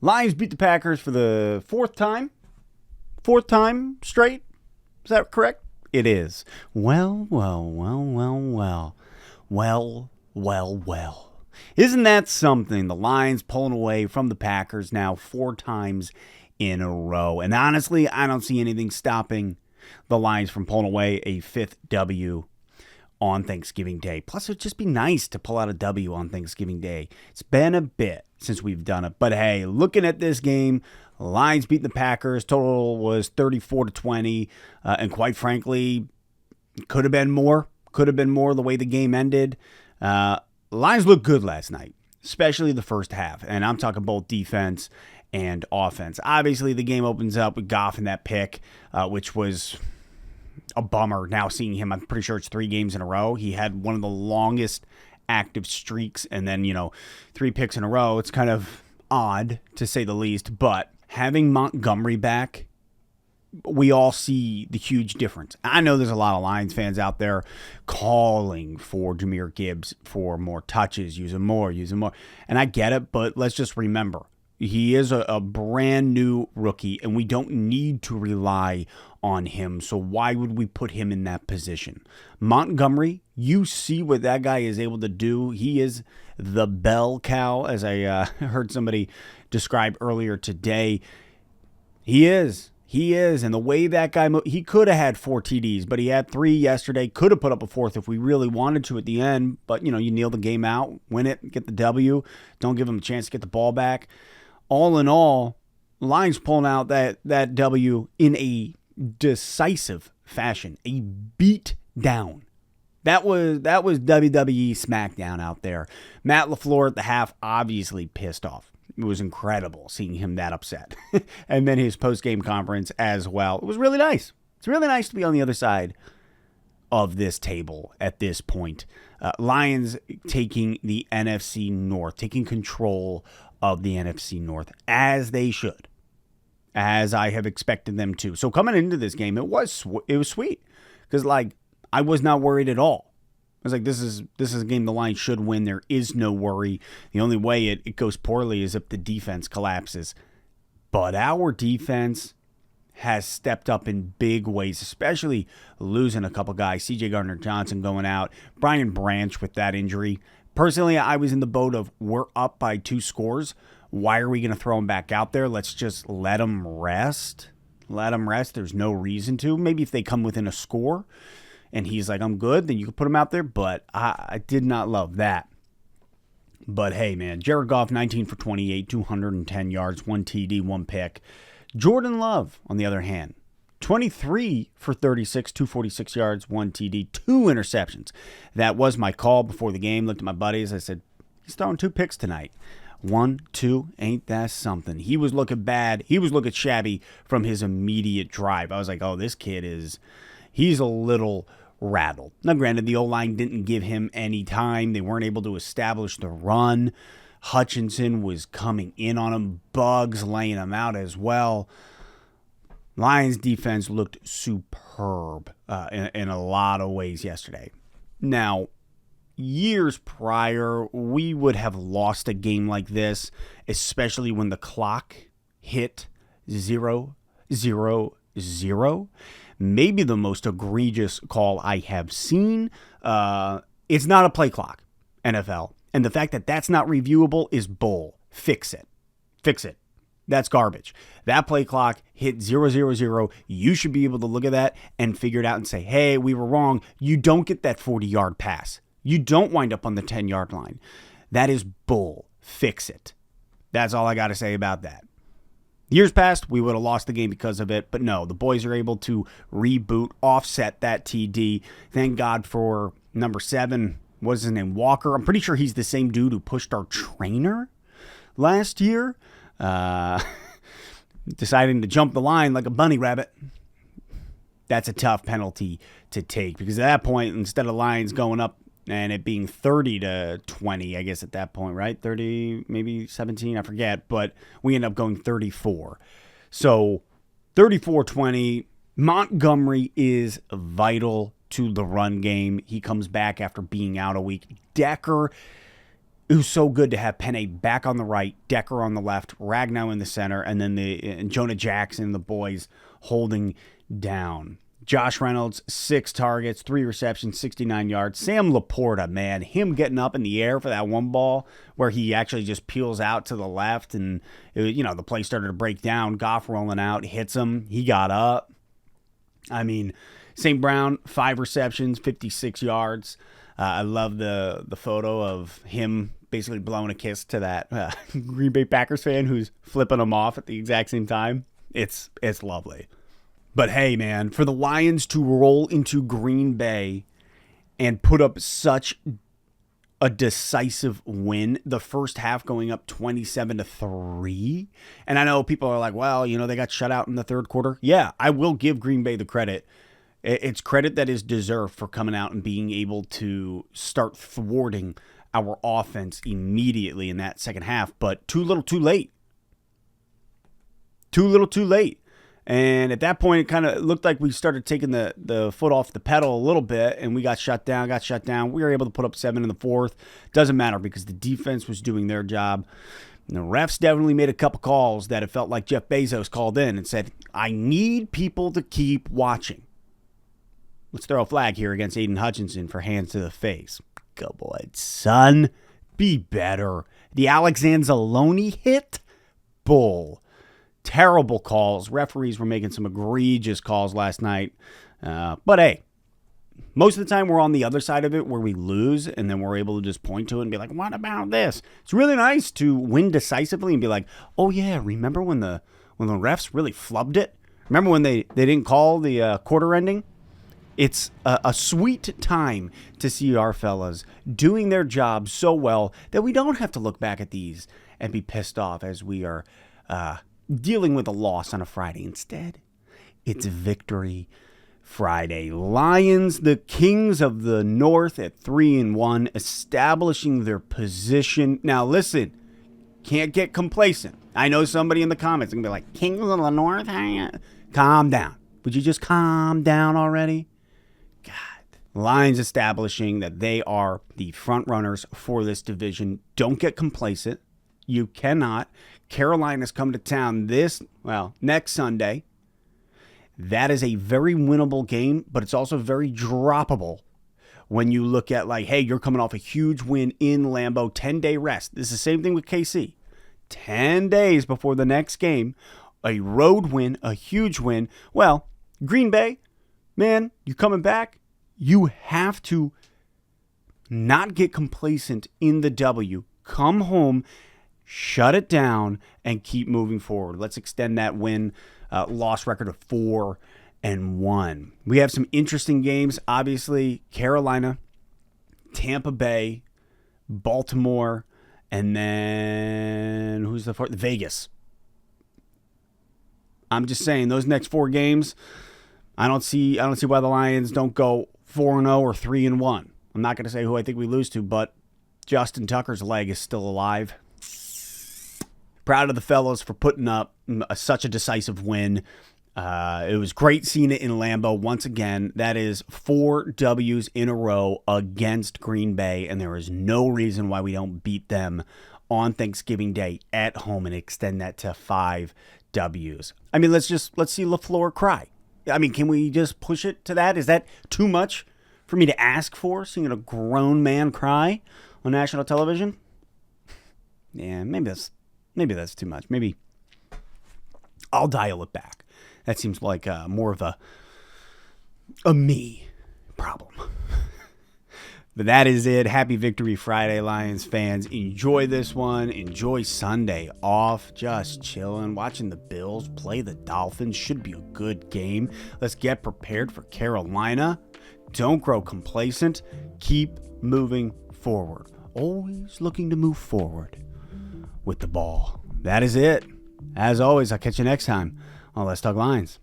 Lions beat the Packers for the fourth time. Fourth time straight. Is that correct? It is. Well. Isn't that something? The Lions pulling away from the Packers now 4 times in a row. And honestly, I don't see anything stopping the Lions from pulling away a 5th W on Thanksgiving Day. Plus, it'd just be nice to pull out a W on Thanksgiving Day. It's been a bit since we've done it. But hey, looking at this game, Lions beating the Packers. Total was 34-20. And quite frankly, could have been more. Could have been more the way the game ended. Lions looked good last night, especially the first half. And I'm talking both defense and offense. Obviously, the game opens up with Goff in that pick, which was a bummer. Now seeing him, I'm pretty sure it's 3 games in a row. He had one of the longest active streaks, and then, 3 picks in a row. It's kind of odd, to say the least. But having Montgomery back, we all see the huge difference. I know there's a lot of Lions fans out there calling for Jahmyr Gibbs for more touches, use him more. And I get it, but let's just remember, he is a brand new rookie, and we don't need to rely on him. So why would we put him in that position? Montgomery, you see what that guy is able to do. He is the bell cow, as I heard somebody describe earlier today. He is. And the way that guy moved, he could have had 4 TDs, but he had 3 yesterday. Could have put up a 4th if we really wanted to at the end. But, you kneel the game out, win it, get the W. Don't give him a chance to get the ball back. All in all, Lions pulling out that W in a decisive fashion, a beat down. That was WWE SmackDown out there. Matt LaFleur at the half, obviously pissed off. It was incredible seeing him that upset. And then his post-game conference as well. It was really nice. It's really nice to be on the other side of this table at this point. Lions taking the NFC North, taking control of the NFC North, as they should, as I have expected them to. So coming into this game, it was sweet, because I was not worried at all. I was like, this is a game the Lions should win. There is no worry. The only way it goes poorly is if the defense collapses. But our defense has stepped up in big ways, especially losing a couple guys. C.J. Gardner-Johnson going out. Brian Branch with that injury. Personally, I was in the boat of, we're up by 2 scores. Why are we going to throw him back out there? Let's just let him rest. Let him rest. There's no reason to. Maybe if they come within a score and he's like, I'm good, then you can put him out there. But I did not love that. But hey, man, Jared Goff, 19 for 28, 210 yards, 1 TD, 1 pick. Jordan Love, on the other hand, 23 for 36, 246 yards, 1 TD, 2 interceptions. That was my call before the game. Looked at my buddies. I said, he's throwing 2 picks tonight. 1, 2, ain't that something? He was looking bad. He was looking shabby from his immediate drive. I was like, oh, this kid he's a little rattled. Now, granted, the O-line didn't give him any time. They weren't able to establish the run. Hutchinson was coming in on him. Buggs laying him out as well. Lions defense looked superb in a lot of ways yesterday. Now, years prior, we would have lost a game like this, especially when the clock hit 0-0-0. Maybe the most egregious call I have seen. It's not a play clock, NFL. And the fact that that's not reviewable is bull. Fix it. That's garbage. That play clock hit 0-0-0. You should be able to look at that and figure it out and say, hey, we were wrong. You don't get that 40-yard pass. You don't wind up on the 10-yard line. That is bull. Fix it. That's all I got to say about that. Years past, we would have lost the game because of it, but no, the boys are able to reboot, offset that TD. Thank God for number 7. What's his name? Walker. I'm pretty sure he's the same dude who pushed our trainer last year. Deciding to jump the line like a bunny rabbit. That's a tough penalty to take, because at that point, instead of Lions going up and it being 30-20, I guess at that point, right? 30, maybe 17, I forget, but we end up going 34. So 34-20, Montgomery is vital to the run game. He comes back after being out a week. Decker, it was so good to have Penne back on the right, Decker on the left, Ragnow in the center, and then and Jonah Jackson, the boys, holding down. Josh Reynolds, 6 targets, 3 receptions, 69 yards. Sam Laporta, man, him getting up in the air for that one ball where he actually just peels out to the left and, the play started to break down. Goff rolling out, hits him. He got up. I mean, St. Brown, 5 receptions, 56 yards. I love the photo of him basically blowing a kiss to that Green Bay Packers fan who's flipping him off at the exact same time. It's lovely. But hey, man, for the Lions to roll into Green Bay and put up such a decisive win, the first half going up 27-3. And I know people are like, well, they got shut out in the third quarter. Yeah, I will give Green Bay the credit. It's credit that is deserved for coming out and being able to start thwarting our offense immediately in that second half, but too little too late. Too little too late. And at that point, it kind of looked like we started taking the foot off the pedal a little bit, and we got shut down. We were able to put up 7 in the fourth. Doesn't matter because the defense was doing their job. And the refs definitely made a couple calls that it felt like Jeff Bezos called in and said, I need people to keep watching. Let's throw a flag here against Aiden Hutchinson for hands to the face. Go boy, son. Be better. The Alex Anzalone hit? Bull. Terrible calls. Referees were making some egregious calls last night. But hey, most of the time we're on the other side of it where we lose and then we're able to just point to it and be like, what about this? It's really nice to win decisively and be like, oh yeah, remember when the refs really flubbed it? Remember when they didn't call the quarter ending? It's a sweet time to see our fellas doing their job so well that we don't have to look back at these and be pissed off as we are dealing with a loss on a Friday. Instead, it's Victory Friday. Lions, the kings of the North at 3-1, establishing their position. Now, listen, can't get complacent. I know somebody in the comments is going to be like, kings of the North? Calm down. Would you just calm down already? God. Lions establishing that they are the front runners for this division. Don't get complacent. You cannot. Carolina's come to town next Sunday. That is a very winnable game, but it's also very droppable when you look at hey, you're coming off a huge win in Lambeau, 10-day rest. This is the same thing with KC. 10 days before the next game, a road win, a huge win. Well, Green Bay, man, you coming back? You have to not get complacent in the W. Come home, shut it down, and keep moving forward. Let's extend that win-loss record of 4-1. We have some interesting games. Obviously, Carolina, Tampa Bay, Baltimore, and then who's the fourth? Vegas. I'm just saying those next 4 games, I don't see why the Lions don't go 4-0 or 3-1. I'm not going to say who I think we lose to, but Justin Tucker's leg is still alive. Proud of the fellows for putting up such a decisive win. It was great seeing it in Lambeau once again. That is 4 W's in a row against Green Bay, and there is no reason why we don't beat them on Thanksgiving Day at home and extend that to 5 W's. I mean, let's see LaFleur cry. I mean, can we just push it to that? Is that too much for me to ask for, seeing a grown man cry on national television? Yeah, maybe that's too much. Maybe I'll dial it back. That seems like more of a me problem. But that is it. Happy Victory Friday, Lions fans. Enjoy this one. Enjoy Sunday off. Just chilling, watching the Bills play the Dolphins. Should be a good game. Let's get prepared for Carolina. Don't grow complacent. Keep moving forward. Always looking to move forward with the ball. That is it. As always, I'll catch you next time on Let's Talk Lions.